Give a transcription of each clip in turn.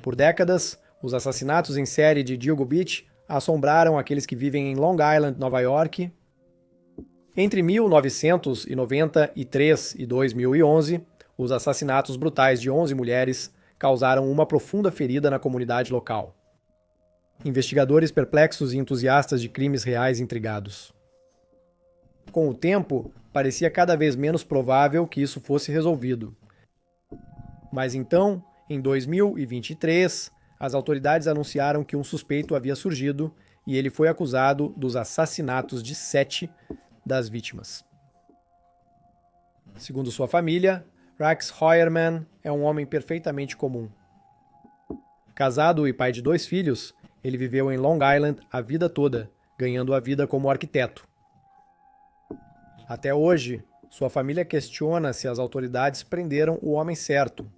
Por décadas, os assassinatos em série de Dilgo Beach assombraram aqueles que vivem em Long Island, Nova York. Entre 1993 e 2011, os assassinatos brutais de 11 mulheres causaram uma profunda ferida na comunidade local. Investigadores perplexos e entusiastas de crimes reais intrigados. Com o tempo, parecia cada vez menos provável que isso fosse resolvido. Mas então, em 2023, as autoridades anunciaram que um suspeito havia surgido e ele foi acusado dos assassinatos de 7 das vítimas. Segundo sua família, Rex Heuermann é um homem perfeitamente comum. Casado e pai de 2 filhos, ele viveu em Long Island a vida toda, ganhando a vida como arquiteto. Até hoje, sua família questiona se as autoridades prenderam o homem certo.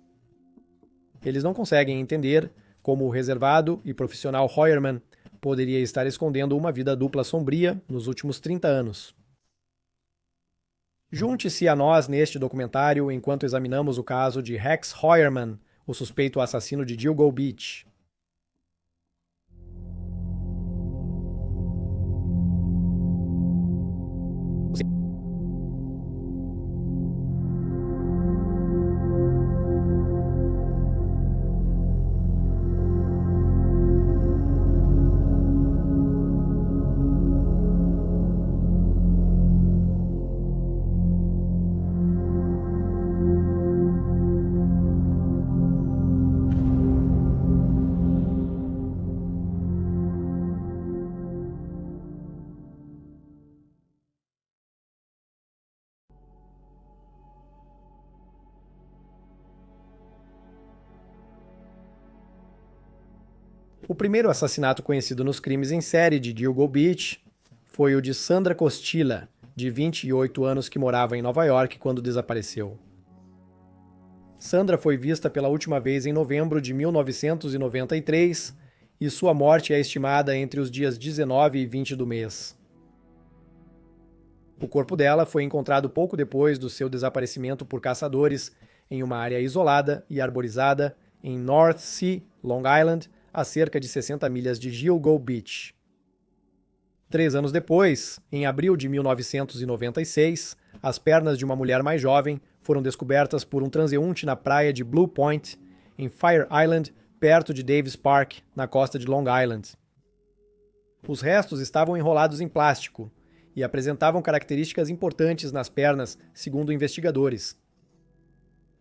Eles não conseguem entender como o reservado e profissional Heuermann poderia estar escondendo uma vida dupla sombria nos últimos 30 anos. Junte-se a nós neste documentário enquanto examinamos o caso de Rex Heuermann, o suspeito assassino de Dilgo Beach. O primeiro assassinato conhecido nos crimes em série de Dilgo Beach foi o de Sandra Costilla, de 28 anos, que morava em Nova York quando desapareceu. Sandra foi vista pela última vez em novembro de 1993 e sua morte é estimada entre os dias 19 e 20 do mês. O corpo dela foi encontrado pouco depois do seu desaparecimento por caçadores em uma área isolada e arborizada em North Sea, Long Island, a cerca de 60 milhas de Dilgo Beach. 3 anos depois, em abril de 1996, as pernas de uma mulher mais jovem foram descobertas por um transeunte na praia de Blue Point, em Fire Island, perto de Davis Park, na costa de Long Island. Os restos estavam enrolados em plástico e apresentavam características importantes nas pernas, segundo investigadores.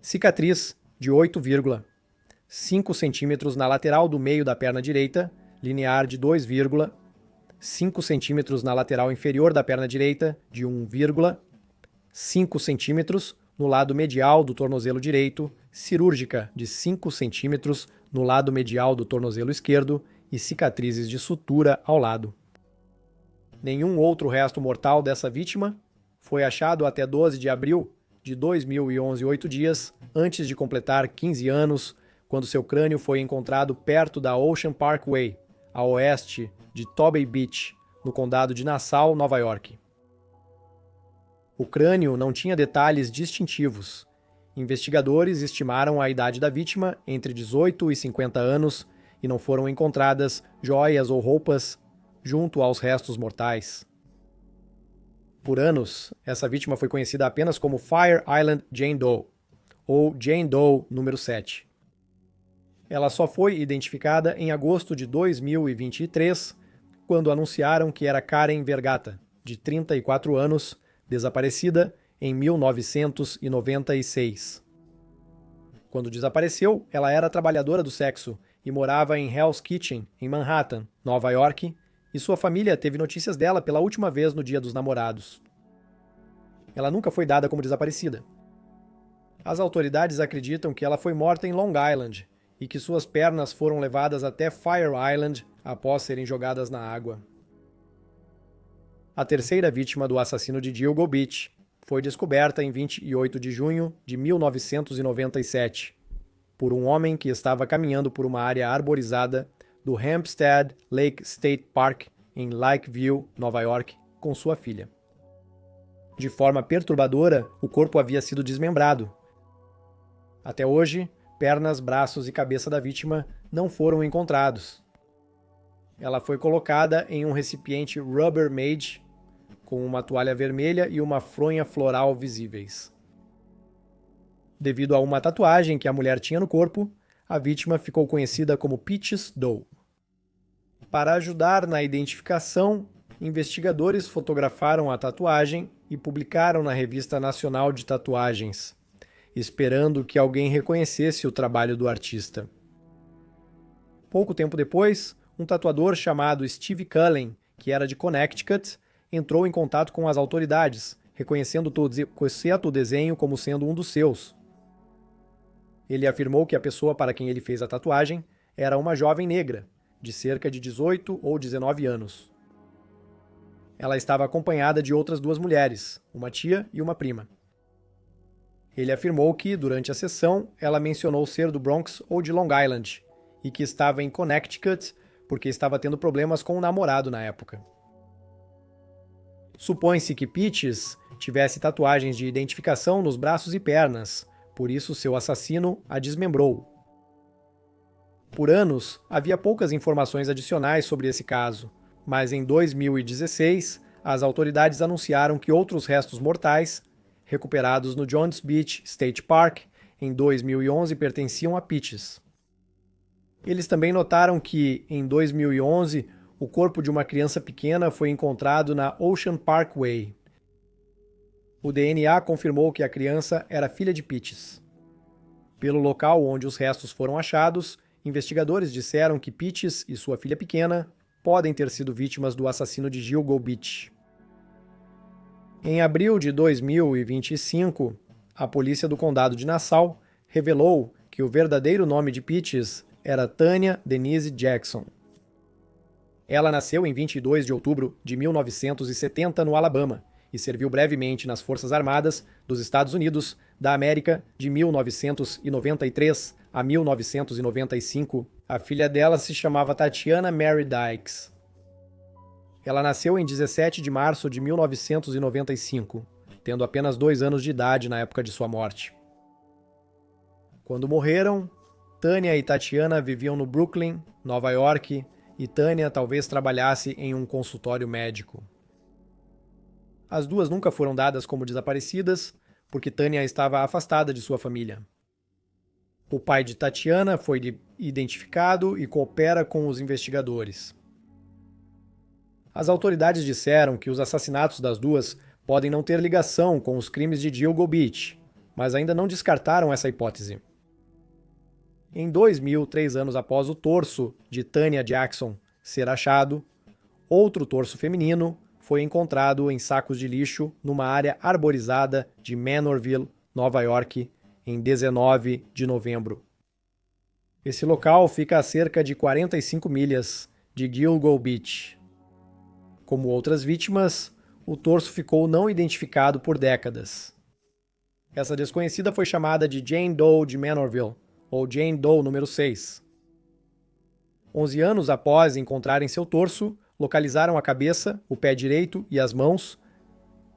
Cicatriz de 8,5 centímetros na lateral do meio da perna direita, linear de 2,5 centímetros na lateral inferior da perna direita, de 1,5 centímetros no lado medial do tornozelo direito, cirúrgica de 5 centímetros no lado medial do tornozelo esquerdo e cicatrizes de sutura ao lado. Nenhum outro resto mortal dessa vítima foi achado até 12 de abril de 2011, 8 dias antes de completar 15 anos, quando seu crânio foi encontrado perto da Ocean Parkway, a oeste de Tobey Beach, no condado de Nassau, Nova York. O crânio não tinha detalhes distintivos. Investigadores estimaram a idade da vítima entre 18 e 50 anos e não foram encontradas joias ou roupas junto aos restos mortais. Por anos, essa vítima foi conhecida apenas como Fire Island Jane Doe, ou Jane Doe número 7. Ela só foi identificada em agosto de 2023, quando anunciaram que era Karen Vergata, de 34 anos, desaparecida em 1996. Quando desapareceu, ela era trabalhadora do sexo e morava em Hell's Kitchen, em Manhattan, Nova York, e sua família teve notícias dela pela última vez no Dia dos Namorados. Ela nunca foi dada como desaparecida. As autoridades acreditam que ela foi morta em Long Island e que suas pernas foram levadas até Fire Island após serem jogadas na água. A terceira vítima do assassino de Dilgo Beach foi descoberta em 28 de junho de 1997 por um homem que estava caminhando por uma área arborizada do Hempstead Lake State Park em Lakeview, Nova York, com sua filha. De forma perturbadora, o corpo havia sido desmembrado. Até hoje, pernas, braços e cabeça da vítima não foram encontrados. Ela foi colocada em um recipiente Rubbermaid com uma toalha vermelha e uma fronha floral visíveis. Devido a uma tatuagem que a mulher tinha no corpo, a vítima ficou conhecida como Peaches Doe. Para ajudar na identificação, investigadores fotografaram a tatuagem e publicaram na Revista Nacional de Tatuagens, esperando que alguém reconhecesse o trabalho do artista. Pouco tempo depois, um tatuador chamado Steve Cullen, que era de Connecticut, entrou em contato com as autoridades, reconhecendo o desenho como sendo um dos seus. Ele afirmou que a pessoa para quem ele fez a tatuagem era uma jovem negra, de cerca de 18 ou 19 anos. Ela estava acompanhada de outras duas mulheres, uma tia e uma prima. Ele afirmou que, durante a sessão, ela mencionou ser do Bronx ou de Long Island, e que estava em Connecticut porque estava tendo problemas com o namorado na época. Supõe-se que Peaches tivesse tatuagens de identificação nos braços e pernas, por isso seu assassino a desmembrou. Por anos, havia poucas informações adicionais sobre esse caso, mas em 2016, as autoridades anunciaram que outros restos mortais, recuperados no Johns Beach State Park em 2011, pertenciam a Peaches. Eles também notaram que, em 2011, o corpo de uma criança pequena foi encontrado na Ocean Parkway. O DNA confirmou que a criança era filha de Peaches. Pelo local onde os restos foram achados, investigadores disseram que Peaches e sua filha pequena podem ter sido vítimas do assassino de Gilgo Beach. Em abril de 2025, a polícia do condado de Nassau revelou que o verdadeiro nome de Peaches era Tanya Denise Jackson. Ela nasceu em 22 de outubro de 1970 no Alabama e serviu brevemente nas Forças Armadas dos Estados Unidos da América de 1993 a 1995. A filha dela se chamava Tatiana Mary Dykes. Ela nasceu em 17 de março de 1995, tendo apenas 2 anos de idade na época de sua morte. Quando morreram, Tanya e Tatiana viviam no Brooklyn, Nova York, e Tanya talvez trabalhasse em um consultório médico. As duas nunca foram dadas como desaparecidas, porque Tanya estava afastada de sua família. O pai de Tatiana foi identificado e coopera com os investigadores. As autoridades disseram que os assassinatos das duas podem não ter ligação com os crimes de Gilgo Beach, mas ainda não descartaram essa hipótese. Em 2000, 3 anos após o torso de Tanya Jackson ser achado, outro torso feminino foi encontrado em sacos de lixo numa área arborizada de Manorville, Nova York, em 19 de novembro. Esse local fica a cerca de 45 milhas de Gilgo Beach. Como outras vítimas, o torso ficou não identificado por décadas. Essa desconhecida foi chamada de Jane Doe de Manorville, ou Jane Doe número 6. 11 anos após encontrarem seu torso, localizaram a cabeça, o pé direito e as mãos,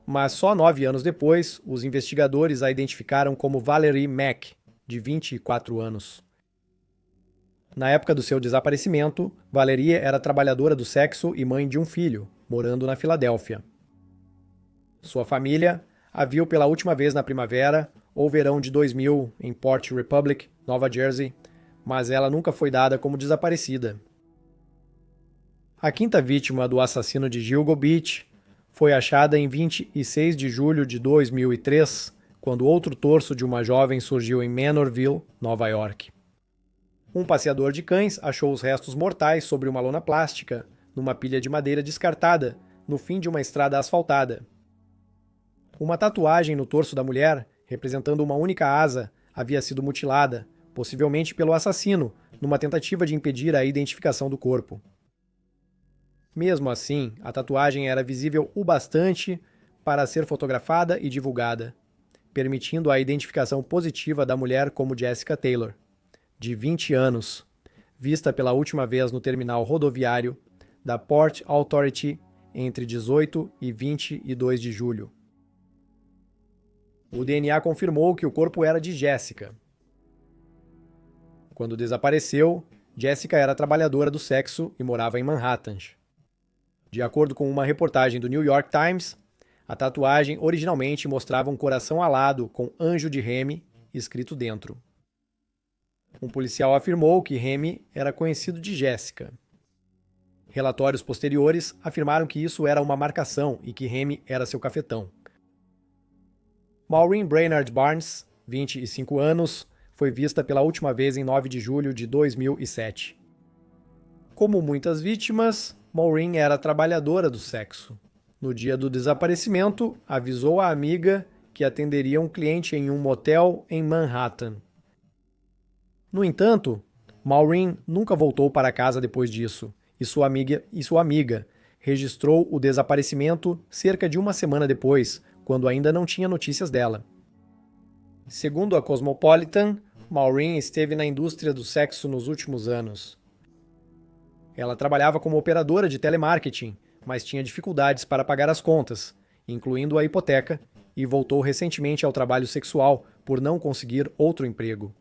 mas só 9 anos depois, os investigadores a identificaram como Valerie Mack, de 24 anos. Na época do seu desaparecimento, Valerie era trabalhadora do sexo e mãe de um filho, morando na Filadélfia. Sua família a viu pela última vez na primavera ou verão de 2000 em Port Republic, Nova Jersey, mas ela nunca foi dada como desaparecida. A quinta vítima do assassino de Gilgo Beach foi achada em 26 de julho de 2003, quando outro torso de uma jovem surgiu em Manorville, Nova York. Um passeador de cães achou os restos mortais sobre uma lona plástica, numa pilha de madeira descartada, no fim de uma estrada asfaltada. Uma tatuagem no torso da mulher, representando uma única asa, havia sido mutilada, possivelmente pelo assassino, numa tentativa de impedir a identificação do corpo. Mesmo assim, a tatuagem era visível o bastante para ser fotografada e divulgada, permitindo a identificação positiva da mulher como Jessica Taylor, de 20 anos, vista pela última vez no terminal rodoviário da Port Authority entre 18 e 22 de julho. O DNA confirmou que o corpo era de Jessica. Quando desapareceu, Jessica era trabalhadora do sexo e morava em Manhattan. De acordo com uma reportagem do New York Times, a tatuagem originalmente mostrava um coração alado com anjo de Remy escrito dentro. Um policial afirmou que Remy era conhecido de Jessica. Relatórios posteriores afirmaram que isso era uma marcação e que Remy era seu cafetão. Maureen Brainerd Barnes, 25 anos, foi vista pela última vez em 9 de julho de 2007. Como muitas vítimas, Maureen era trabalhadora do sexo. No dia do desaparecimento, avisou a amiga que atenderia um cliente em um motel em Manhattan. No entanto, Maureen nunca voltou para casa depois disso, e sua amiga registrou o desaparecimento cerca de uma semana depois, quando ainda não tinha notícias dela. Segundo a Cosmopolitan, Maureen esteve na indústria do sexo nos últimos anos. Ela trabalhava como operadora de telemarketing, mas tinha dificuldades para pagar as contas, incluindo a hipoteca, e voltou recentemente ao trabalho sexual por não conseguir outro emprego.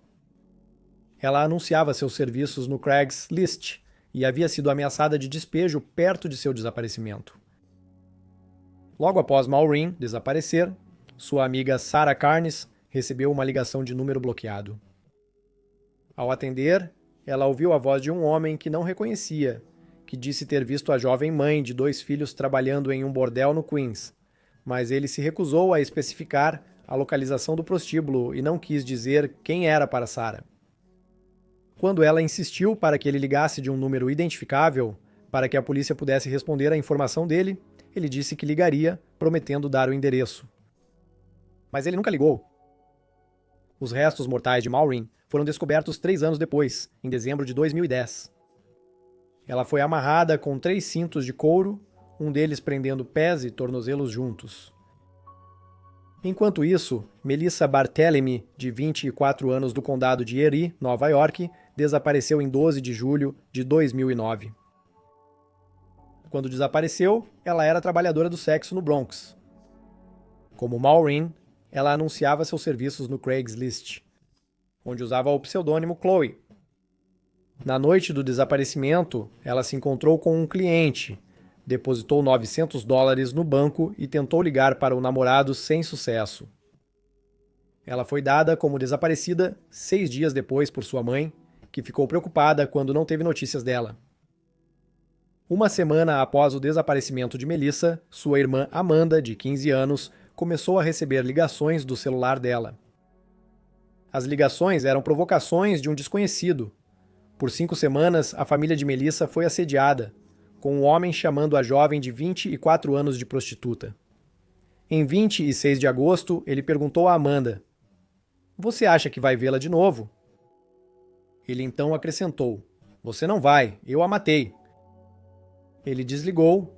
Ela anunciava seus serviços no Craigslist e havia sido ameaçada de despejo perto de seu desaparecimento. Logo após Maureen desaparecer, sua amiga Sarah Carnes recebeu uma ligação de número bloqueado. Ao atender, ela ouviu a voz de um homem que não reconhecia, que disse ter visto a jovem mãe de 2 filhos trabalhando em um bordel no Queens, mas ele se recusou a especificar a localização do prostíbulo e não quis dizer quem era para Sarah. Quando ela insistiu para que ele ligasse de um número identificável, para que a polícia pudesse responder à informação dele, ele disse que ligaria, prometendo dar o endereço. Mas ele nunca ligou. Os restos mortais de Maureen foram descobertos 3 anos depois, em dezembro de 2010. Ela foi amarrada com 3 cintos de couro, um deles prendendo pés e tornozelos juntos. Enquanto isso, Melissa Barthelemy, de 24 anos do condado de Erie, Nova York, desapareceu em 12 de julho de 2009. Quando desapareceu, ela era trabalhadora do sexo no Bronx. Como Maureen, ela anunciava seus serviços no Craigslist, onde usava o pseudônimo Chloe. Na noite do desaparecimento, ela se encontrou com um cliente, depositou $900 no banco e tentou ligar para o namorado sem sucesso. Ela foi dada como desaparecida 6 dias depois por sua mãe, que ficou preocupada quando não teve notícias dela. Uma semana após o desaparecimento de Melissa, sua irmã Amanda, de 15 anos, começou a receber ligações do celular dela. As ligações eram provocações de um desconhecido. Por 5 semanas, a família de Melissa foi assediada, com um homem chamando a jovem de 24 anos de prostituta. Em 26 de agosto, ele perguntou a Amanda: "Você acha que vai vê-la de novo?" Ele então acrescentou: "Você não vai, eu a matei." Ele desligou.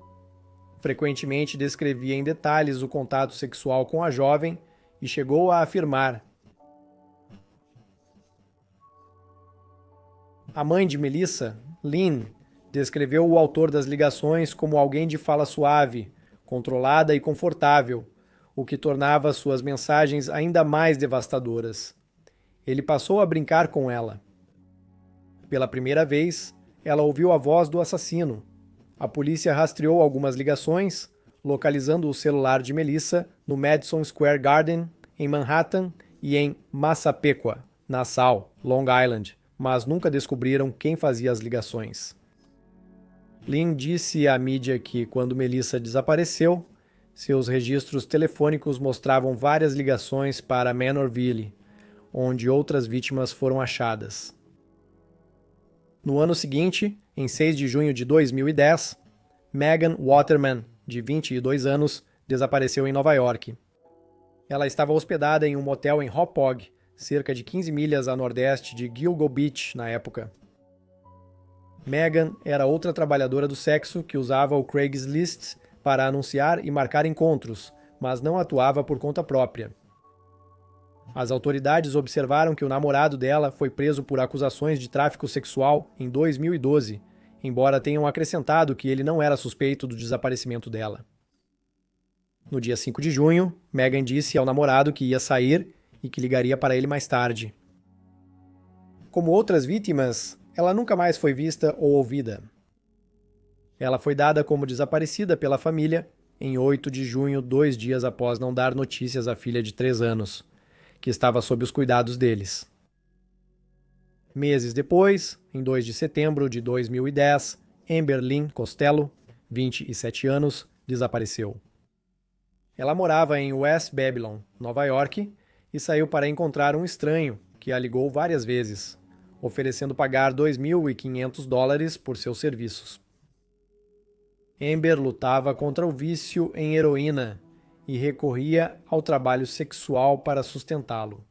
Frequentemente descrevia em detalhes o contato sexual com a jovem e chegou a afirmar: A mãe de Melissa, Lynn, descreveu o autor das ligações como alguém de fala suave, controlada e confortável, o que tornava suas mensagens ainda mais devastadoras. Ele passou a brincar com ela. Pela primeira vez, ela ouviu a voz do assassino. A polícia rastreou algumas ligações, localizando o celular de Melissa no Madison Square Garden, em Manhattan, e em Massapequa, Nassau, Long Island, mas nunca descobriram quem fazia as ligações. Lynn disse à mídia que, quando Melissa desapareceu, seus registros telefônicos mostravam várias ligações para Manorville, onde outras vítimas foram achadas. No ano seguinte, em 6 de junho de 2010, Megan Waterman, de 22 anos, desapareceu em Nova York. Ela estava hospedada em um motel em Hauppauge, cerca de 15 milhas a nordeste de Gilgo Beach na época. Megan era outra trabalhadora do sexo que usava o Craigslist para anunciar e marcar encontros, mas não atuava por conta própria. As autoridades observaram que o namorado dela foi preso por acusações de tráfico sexual em 2012, embora tenham acrescentado que ele não era suspeito do desaparecimento dela. No dia 5 de junho, Megan disse ao namorado que ia sair e que ligaria para ele mais tarde. Como outras vítimas, Ela nunca mais foi vista ou ouvida. Ela foi dada como desaparecida pela família em 8 de junho, 2 dias após não dar notícias à filha de 3 anos, que estava sob os cuidados deles. Meses depois, em 2 de setembro de 2010, Amber Lynn Costello, 27 anos, desapareceu. Ela morava em West Babylon, Nova York, e saiu para encontrar um estranho que a ligou várias vezes, oferecendo pagar $2.500 por seus serviços. Amber lutava contra o vício em heroína e recorria ao trabalho sexual para sustentá-lo.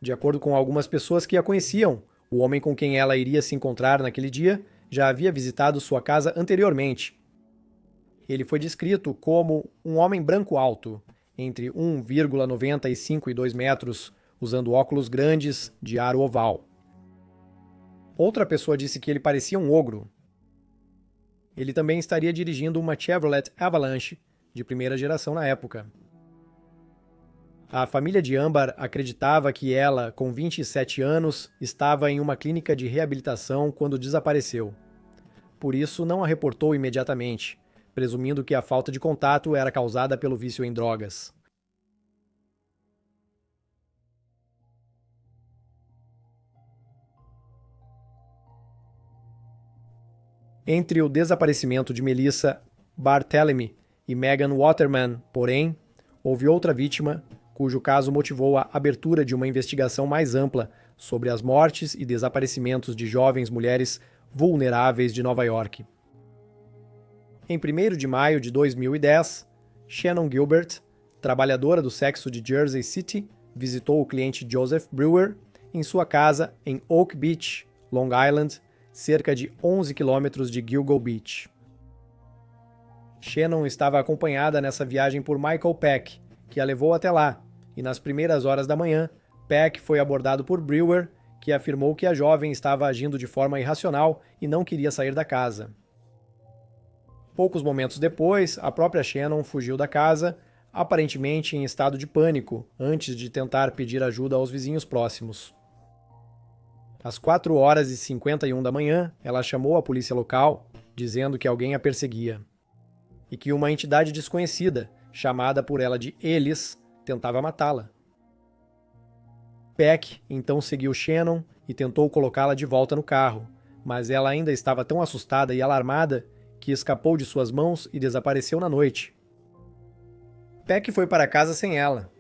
De acordo com algumas pessoas que a conheciam, o homem com quem ela iria se encontrar naquele dia já havia visitado sua casa anteriormente. Ele foi descrito como um homem branco alto, entre 1,95 e 2 metros, usando óculos grandes de aro oval. Outra pessoa disse que ele parecia um ogro. Ele também estaria dirigindo uma Chevrolet Avalanche de primeira geração na época. A família de Amber acreditava que ela, com 27 anos, estava em uma clínica de reabilitação quando desapareceu. Por isso, não a reportou imediatamente, presumindo que a falta de contato era causada pelo vício em drogas. Entre o desaparecimento de Melissa Barthelemy e Megan Waterman, porém, houve outra vítima, cujo caso motivou a abertura de uma investigação mais ampla sobre as mortes e desaparecimentos de jovens mulheres vulneráveis de Nova York. Em 1º de maio de 2010, Shannon Gilbert, trabalhadora do sexo de Jersey City, visitou o cliente Joseph Brewer em sua casa em Oak Beach, Long Island, cerca de 11 quilômetros de Gilgo Beach. Shannon estava acompanhada nessa viagem por Michael Peck, que a levou até lá, e nas primeiras horas da manhã, Peck foi abordado por Brewer, que afirmou que a jovem estava agindo de forma irracional e não queria sair da casa. Poucos momentos depois, a própria Shannon fugiu da casa, aparentemente em estado de pânico, antes de tentar pedir ajuda aos vizinhos próximos. Às 4h51 da manhã, ela chamou a polícia local, dizendo que alguém a perseguia, e que uma entidade desconhecida, chamada por ela de Eles, tentava matá-la. Peck então seguiu Shannon e tentou colocá-la de volta no carro, mas ela ainda estava tão assustada e alarmada que escapou de suas mãos e desapareceu na noite. Peck foi para casa sem ela.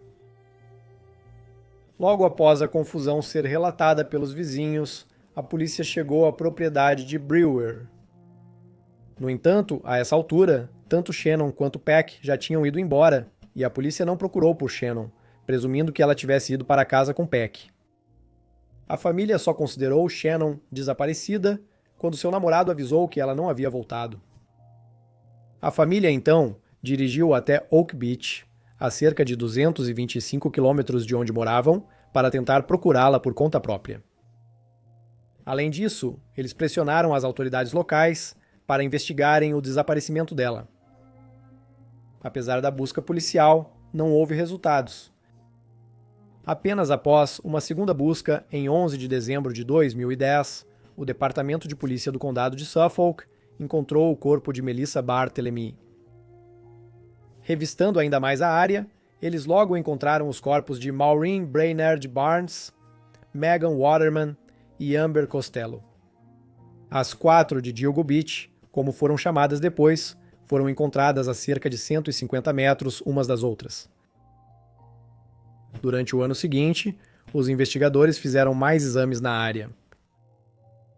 Logo após a confusão ser relatada pelos vizinhos, a polícia chegou à propriedade de Brewer. No entanto, a essa altura, tanto Shannon quanto Peck já tinham ido embora, e a polícia não procurou por Shannon, presumindo que ela tivesse ido para casa com Peck. A família só considerou Shannon desaparecida quando seu namorado avisou que ela não havia voltado. A família, então, dirigiu até Oak Beach, a cerca de 225 quilômetros de onde moravam, para tentar procurá-la por conta própria. Além disso, eles pressionaram as autoridades locais para investigarem o desaparecimento dela. Apesar da busca policial, não houve resultados. Apenas após uma segunda busca, em 11 de dezembro de 2010, o Departamento de Polícia do Condado de Suffolk encontrou o corpo de Melissa Barthelemy. Revistando ainda mais a área, eles logo encontraram os corpos de Maureen Brainerd Barnes, Megan Waterman e Amber Costello. As 4 de Gilgo Beach, como foram chamadas depois, foram encontradas a cerca de 150 metros umas das outras. Durante o ano seguinte, os investigadores fizeram mais exames na área.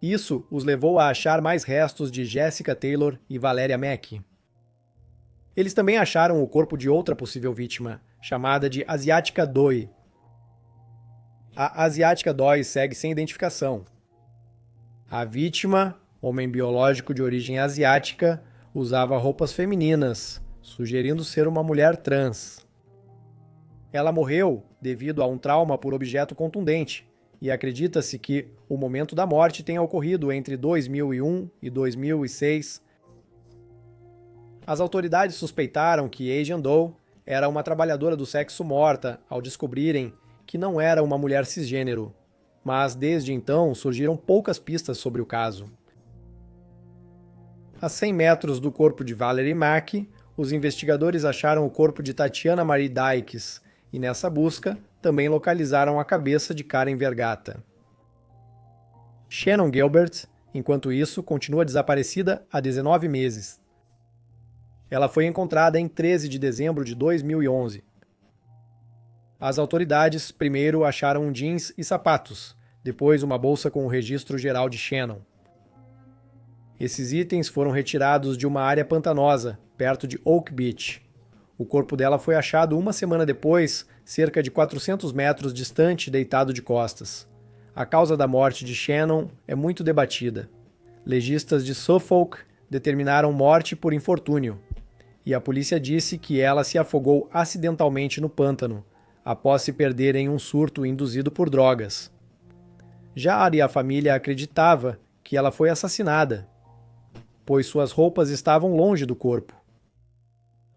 Isso os levou a achar mais restos de Jessica Taylor e Valeria Mack. Eles também acharam o corpo de outra possível vítima, chamada de Asiática Doi. A Asiática Doi segue sem identificação. A vítima, homem biológico de origem asiática, usava roupas femininas, sugerindo ser uma mulher trans. Ela morreu devido a um trauma por objeto contundente, e acredita-se que o momento da morte tenha ocorrido entre 2001 e 2006. As autoridades suspeitaram que Asian Doe era uma trabalhadora do sexo morta ao descobrirem que não era uma mulher cisgênero. mas desde então surgiram poucas pistas sobre o caso. A 100 metros do corpo de Valerie Mack, os investigadores acharam o corpo de Tatiana Marie Dykes e, nessa busca, também localizaram a cabeça de Karen Vergata. Shannon Gilbert, enquanto isso, continua desaparecida há 19 meses. Ela foi encontrada em 13 de dezembro de 2011. As autoridades primeiro acharam jeans e sapatos, depois uma bolsa com o registro geral de Shannon. Esses itens foram retirados de uma área pantanosa, perto de Oak Beach. O corpo dela foi achado uma semana depois, cerca de 400 metros distante, deitado de costas. A causa da morte de Shannon é muito debatida. Legistas de Suffolk determinaram morte por infortúnio, e a polícia disse que ela se afogou acidentalmente no pântano, após se perder em um surto induzido por drogas. Jari e a família acreditava que ela foi assassinada, pois suas roupas estavam longe do corpo.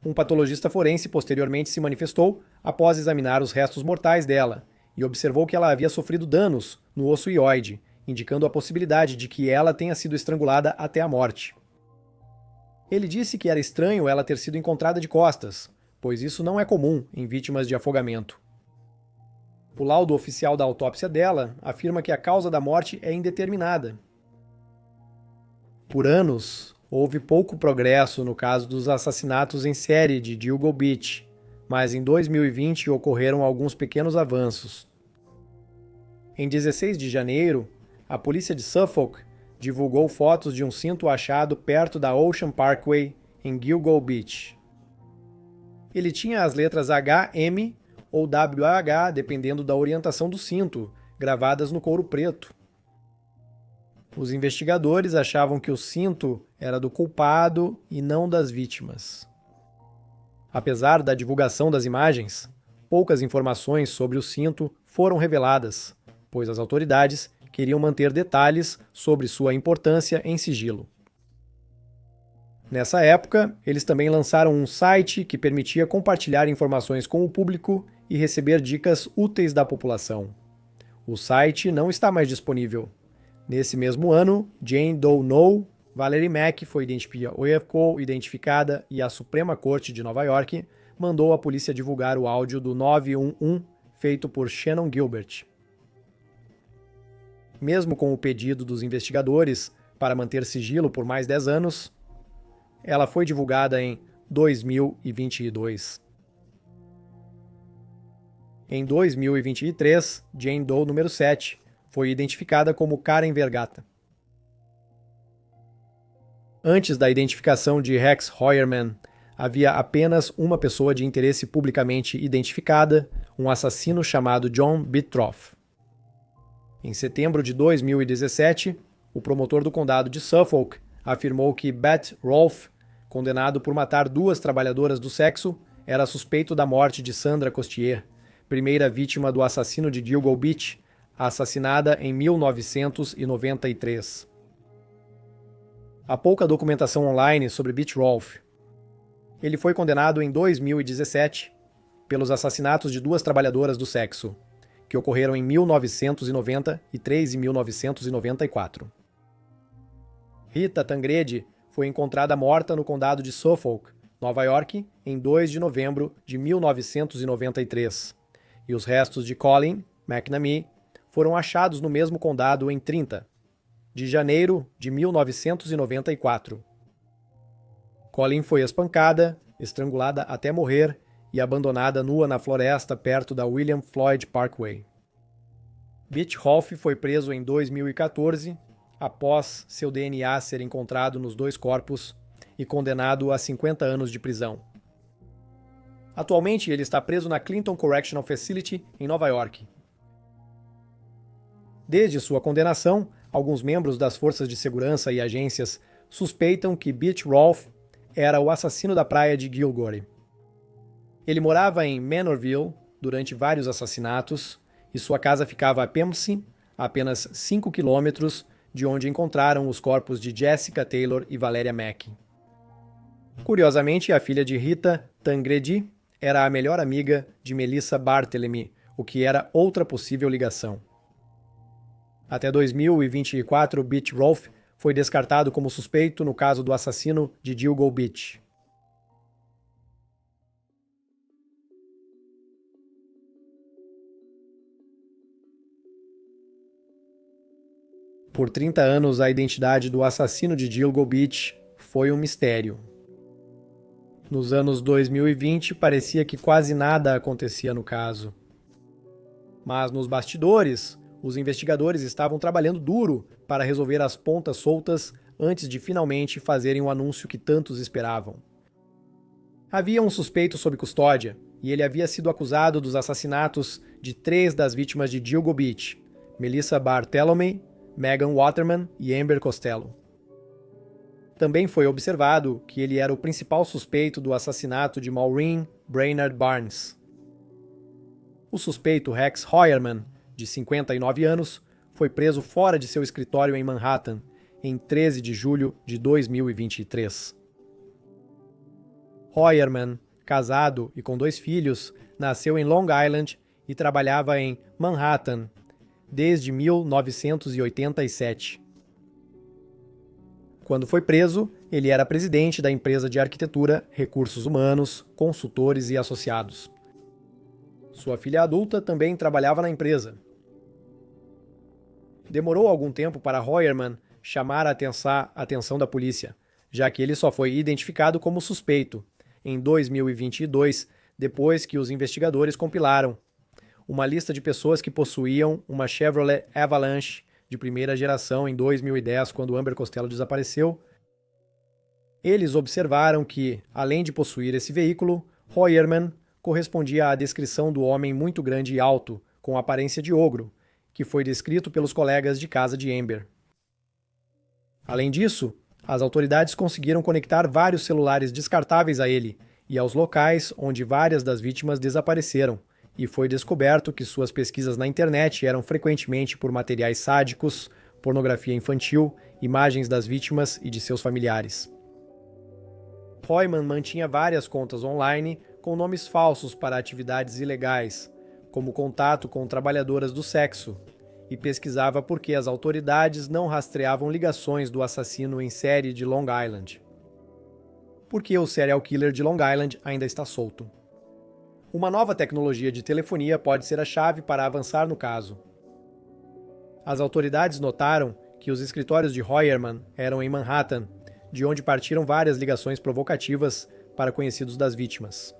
Um patologista forense posteriormente se manifestou após examinar os restos mortais dela e observou que ela havia sofrido danos no osso hioide, indicando a possibilidade de que ela tenha sido estrangulada até a morte. Ele disse que era estranho ela ter sido encontrada de costas, pois isso não é comum em vítimas de afogamento. O laudo oficial da autópsia dela afirma que a causa da morte é indeterminada. Por anos, houve pouco progresso no caso dos assassinatos em série de Gilgo Beach, mas em 2020 ocorreram alguns pequenos avanços. Em 16 de janeiro, a polícia de Suffolk divulgou fotos de um cinto achado perto da Ocean Parkway, em Gilgo Beach. Ele tinha as letras HM ou WH, dependendo da orientação do cinto, gravadas no couro preto. Os investigadores achavam que o cinto era do culpado e não das vítimas. Apesar da divulgação das imagens, poucas informações sobre o cinto foram reveladas, pois as autoridades queriam manter detalhes sobre sua importância em sigilo. Nessa época, eles também lançaram um site que permitia compartilhar informações com o público e receber dicas úteis da população. O site não está mais disponível. Nesse mesmo ano, Jane Doe No, Valerie Mack foi identificada e a Suprema Corte de Nova York mandou a polícia divulgar o áudio do 911 feito por Shannon Gilbert. Mesmo com o pedido dos investigadores para manter sigilo por mais 10 anos, ela foi divulgada em 2022. Em 2023, Jane Doe número 7 foi identificada como Karen Vergata. Antes da identificação de Rex Heuermann, havia apenas uma pessoa de interesse publicamente identificada, um assassino chamado John Bittroff. Em setembro de 2017, o promotor do condado de Suffolk afirmou que Bat Rolfe, condenado por matar 2 trabalhadoras do sexo, era suspeito da morte de Sandra Costier, primeira vítima do assassino de Gilgo Beach, assassinada em 1993. Há pouca documentação online sobre Beach Rolfe. Ele foi condenado em 2017 pelos assassinatos de 2 trabalhadoras do sexo, que ocorreram em 1993 e 1994. Rita Tangredi foi encontrada morta no condado de Suffolk, Nova York, em 2 de novembro de 1993, e os restos de Colin McNamee foram achados no mesmo condado em 30 de janeiro de 1994. Colin foi espancada, estrangulada até morrer e abandonada nua na floresta perto da William Floyd Parkway. Beach Rolfe foi preso em 2014, após seu DNA ser encontrado nos 2 corpos e condenado a 50 anos de prisão. Atualmente, ele está preso na Clinton Correctional Facility, em Nova York. Desde sua condenação, alguns membros das forças de segurança e agências suspeitam que Beach Rolfe era o assassino da praia de Gilgory. Ele morava em Manorville durante vários assassinatos e sua casa ficava a Pemsey, a apenas 5 quilômetros de onde encontraram os corpos de Jessica Taylor e Valeria Mack. Curiosamente, a filha de Rita Tangredi era a melhor amiga de Melissa Barthelemy, o que era outra possível ligação. Até 2024, Beach Rolfe foi descartado como suspeito no caso do assassino de Gilgo Beach. Por 30 anos, a identidade do assassino de Gilgo Beach foi um mistério. Nos anos 2020, parecia que quase nada acontecia no caso. Mas nos bastidores, os investigadores estavam trabalhando duro para resolver as pontas soltas antes de finalmente fazerem o anúncio que tantos esperavam. Havia um suspeito sob custódia, e ele havia sido acusado dos assassinatos de 3 das vítimas de Gilgo Beach: Melissa Barthelemy, Megan Waterman e Amber Costello. Também foi observado que ele era o principal suspeito do assassinato de Maureen Brainerd Barnes. O suspeito Rex Heuermann, de 59 anos, foi preso fora de seu escritório em Manhattan em 13 de julho de 2023. Heuermann, casado e com 2 filhos, nasceu em Long Island e trabalhava em Manhattan desde 1987. Quando foi preso, ele era presidente da empresa de arquitetura, recursos humanos, consultores e associados. Sua filha adulta também trabalhava na empresa. Demorou algum tempo para Heuermann chamar a atenção da polícia, já que ele só foi identificado como suspeito em 2022, depois que os investigadores compilaram uma lista de pessoas que possuíam uma Chevrolet Avalanche de primeira geração em 2010, quando Amber Costello desapareceu. Eles observaram que, além de possuir esse veículo, Heuermann correspondia à descrição do homem muito grande e alto, com aparência de ogro, que foi descrito pelos colegas de casa de Amber. Além disso, as autoridades conseguiram conectar vários celulares descartáveis a ele e aos locais onde várias das vítimas desapareceram, e foi descoberto que suas pesquisas na internet eram frequentemente por materiais sádicos, pornografia infantil, imagens das vítimas e de seus familiares. Heuermann mantinha várias contas online com nomes falsos para atividades ilegais, como contato com trabalhadoras do sexo, e pesquisava por que as autoridades não rastreavam ligações do assassino em série de Long Island. Por que o serial killer de Long Island ainda está solto? Uma nova tecnologia de telefonia pode ser a chave para avançar no caso. As autoridades notaram que os escritórios de Heuermann eram em Manhattan, de onde partiram várias ligações provocativas para conhecidos das vítimas.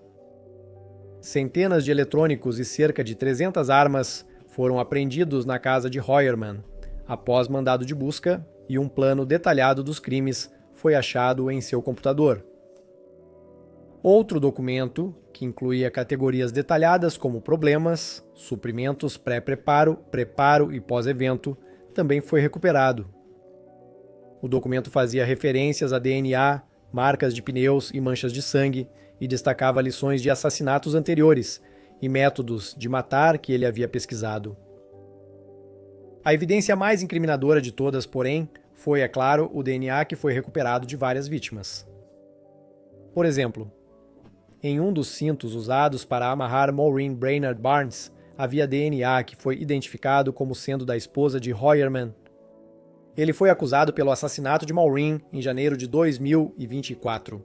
Centenas de eletrônicos e cerca de 300 armas foram apreendidos na casa de Heuermann, após mandado de busca, e um plano detalhado dos crimes foi achado em seu computador. Outro documento, que incluía categorias detalhadas como problemas, suprimentos pré-preparo, preparo e pós-evento, também foi recuperado. O documento fazia referências a DNA, marcas de pneus e manchas de sangue e destacava lições de assassinatos anteriores e métodos de matar que ele havia pesquisado. A evidência mais incriminadora de todas, porém, foi, é claro, o DNA que foi recuperado de várias vítimas. Por exemplo, em um dos cintos usados para amarrar Maureen Brainerd Barnes, havia DNA que foi identificado como sendo da esposa de Heuermann. Ele foi acusado pelo assassinato de Maureen em janeiro de 2024.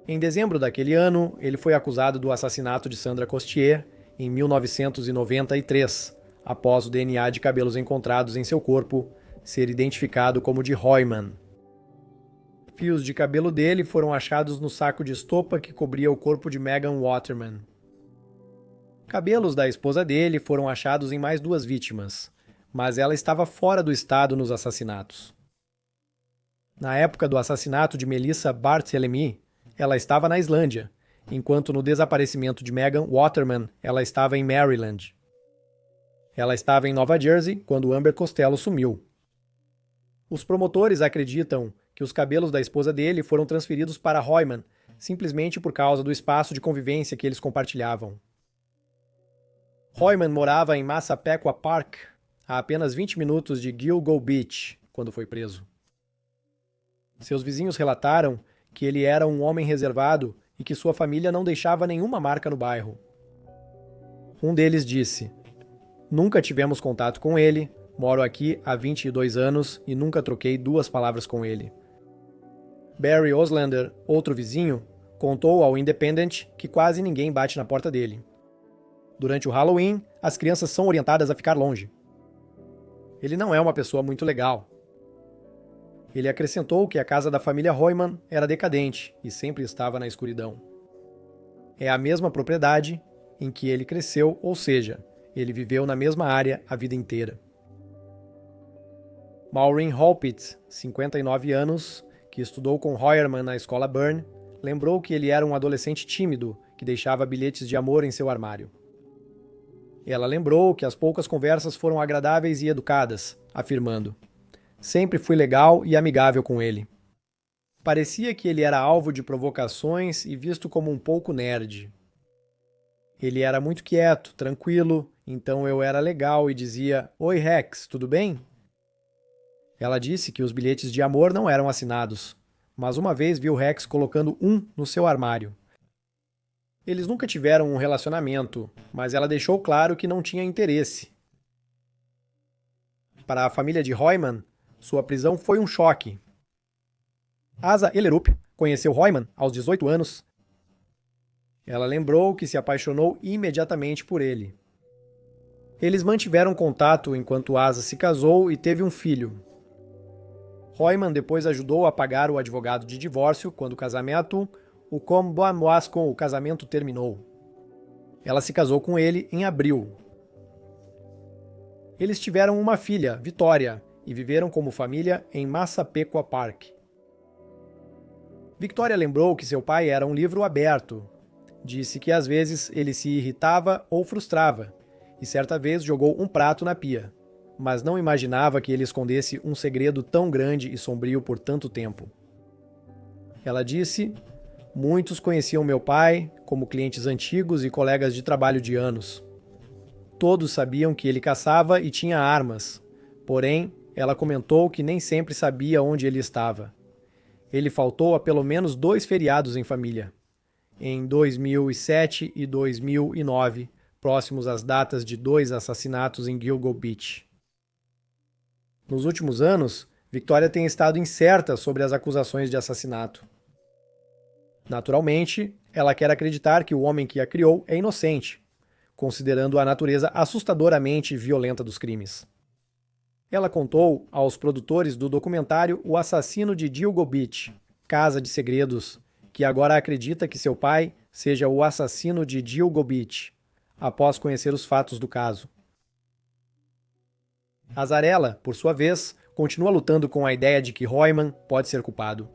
Em dezembro daquele ano, ele foi acusado do assassinato de Sandra Costier em 1993, após o DNA de cabelos encontrados em seu corpo ser identificado como de Heuermann. Fios de cabelo dele foram achados no saco de estopa que cobria o corpo de Megan Waterman. Cabelos da esposa dele foram achados em mais 2 vítimas, mas ela estava fora do estado nos assassinatos. Na época do assassinato de Melissa Barthelemy, ela estava na Islândia, enquanto no desaparecimento de Megan Waterman, ela estava em Maryland. Ela estava em Nova Jersey quando Amber Costello sumiu. Os promotores acreditam que os cabelos da esposa dele foram transferidos para Heuermann simplesmente por causa do espaço de convivência que eles compartilhavam. Heuermann morava em Massapequa Park, a apenas 20 minutos de Gilgo Beach, quando foi preso. Seus vizinhos relataram que ele era um homem reservado e que sua família não deixava nenhuma marca no bairro. Um deles disse: "Nunca tivemos contato com ele, Moro aqui há 22 anos e nunca troquei 2 palavras com ele. Barry Oslander, outro vizinho, contou ao Independent que quase ninguém bate na porta dele. Durante o Halloween, as crianças são orientadas a ficar longe. Ele não é uma pessoa muito legal. Ele acrescentou que a casa da família Hoyman era decadente e sempre estava na escuridão. É a mesma propriedade em que ele cresceu, ou seja, ele viveu na mesma área a vida inteira. Maureen Holpitz, 59 anos, que estudou com Hoyerman na escola Byrne, lembrou que ele era um adolescente tímido que deixava bilhetes de amor em seu armário. Ela lembrou que as poucas conversas foram agradáveis e educadas, afirmando: "Sempre fui legal e amigável com ele. Parecia que ele era alvo de provocações e visto como um pouco nerd. Ele era muito quieto, tranquilo, então eu era legal e dizia: 'Oi, Rex, tudo bem?' Ela disse que os bilhetes de amor não eram assinados, mas uma vez viu Rex colocando um no seu armário. Eles nunca tiveram um relacionamento, mas ela deixou claro que não tinha interesse. Para a família de Hoyman, sua prisão foi um choque. Asa Ellerup conheceu Hoyman aos 18 anos. Ela lembrou que se apaixonou imediatamente por ele. Eles mantiveram contato enquanto Asa se casou e teve um filho. Hoyman depois ajudou a pagar o advogado de divórcio quando o casamento, o casamento terminou. Ela se casou com ele em abril. Eles tiveram uma filha, Victoria, e viveram como família em Massapequa Park. Victoria lembrou que seu pai era um livro aberto. Disse que às vezes ele se irritava ou frustrava, e certa vez jogou um prato na pia, mas não imaginava que ele escondesse um segredo tão grande e sombrio por tanto tempo. Ela disse: "Muitos conheciam meu pai como clientes antigos e colegas de trabalho de anos. Todos sabiam que ele caçava e tinha armas, porém, ela comentou que nem sempre sabia onde ele estava. Ele faltou a pelo menos 2 feriados em família, em 2007 e 2009, próximos às datas de 2 assassinatos em Gilgo Beach. Nos últimos anos, Victoria tem estado incerta sobre as acusações de assassinato. Naturalmente, ela quer acreditar que o homem que a criou é inocente, considerando a natureza assustadoramente violenta dos crimes. Ela contou aos produtores do documentário O Assassino de Gilgo Beach, Casa de Segredos, que agora acredita que seu pai seja o assassino de Gilgo Beach, após conhecer os fatos do caso. Azarella, por sua vez, continua lutando com a ideia de que Hoyman pode ser culpado.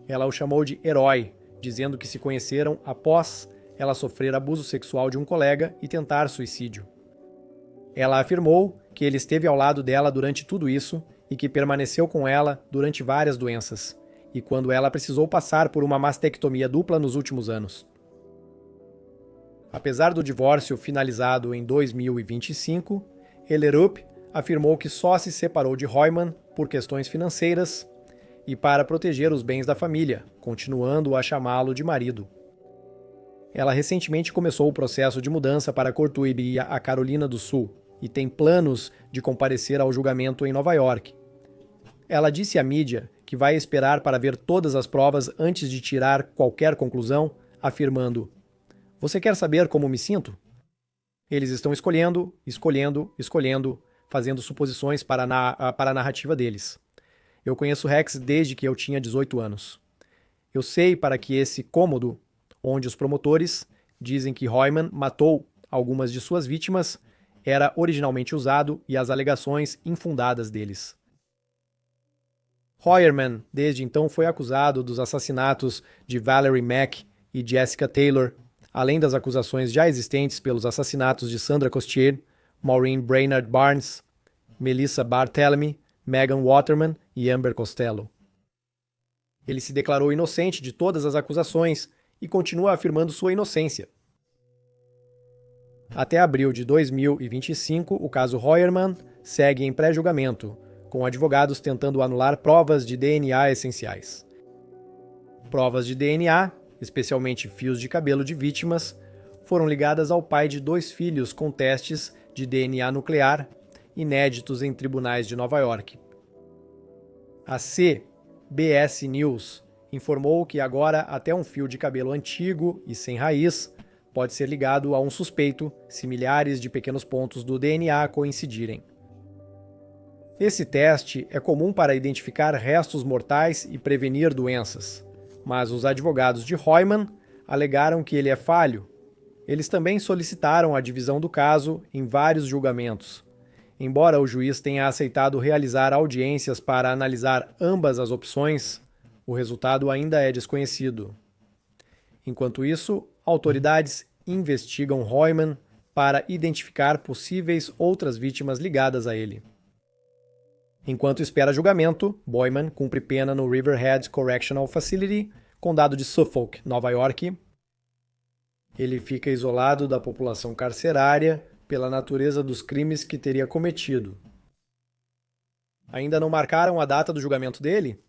Ela o chamou de herói, dizendo que se conheceram após ela sofrer abuso sexual de um colega e tentar suicídio. Ela afirmou que ele esteve ao lado dela durante tudo isso e que permaneceu com ela durante várias doenças, e quando ela precisou passar por uma mastectomia dupla nos últimos anos. Apesar do divórcio finalizado em 2025, Ellerup afirmou que só se separou de Hoyman por questões financeiras e para proteger os bens da família, continuando a chamá-lo de marido. Ela recentemente começou o processo de mudança para Cotuí, a Carolina do Sul, e tem planos de comparecer ao julgamento em Nova York. Ela disse à mídia que vai esperar para ver todas as provas antes de tirar qualquer conclusão, afirmando: "Você quer saber como me sinto? Eles estão escolhendo, fazendo suposições para a narrativa deles. Eu conheço Rex desde que eu tinha 18 anos. Eu sei para que esse cômodo, onde os promotores dizem que Hoyman matou algumas de suas vítimas, era originalmente usado e as alegações infundadas deles." Hoyerman, desde então, foi acusado dos assassinatos de Valerie Mack e Jessica Taylor, além das acusações já existentes pelos assassinatos de Sandra Costier, Maureen Brainerd Barnes, Melissa Barthelemy, Megan Waterman e Amber Costello. Ele se declarou inocente de todas as acusações e continua afirmando sua inocência. Até abril de 2025, o caso Hoyerman segue em pré-julgamento, com advogados tentando anular provas de DNA essenciais. Provas de DNA, especialmente fios de cabelo de vítimas, foram ligadas ao pai de 2 filhos com testes de DNA nuclear inéditos em tribunais de Nova York. A CBS News informou que agora até um fio de cabelo antigo e sem raiz pode ser ligado a um suspeito se milhares de pequenos pontos do DNA coincidirem. Esse teste é comum para identificar restos mortais e prevenir doenças, mas os advogados de Heumann alegaram que ele é falho. Eles também solicitaram a divisão do caso em vários julgamentos. Embora o juiz tenha aceitado realizar audiências para analisar ambas as opções, o resultado ainda é desconhecido. Enquanto isso, autoridades investigam Heumann para identificar possíveis outras vítimas ligadas a ele. Enquanto espera julgamento, Boyman cumpre pena no Riverhead Correctional Facility, condado de Suffolk, Nova York. Ele fica isolado da população carcerária pela natureza dos crimes que teria cometido. Ainda não marcaram a data do julgamento dele?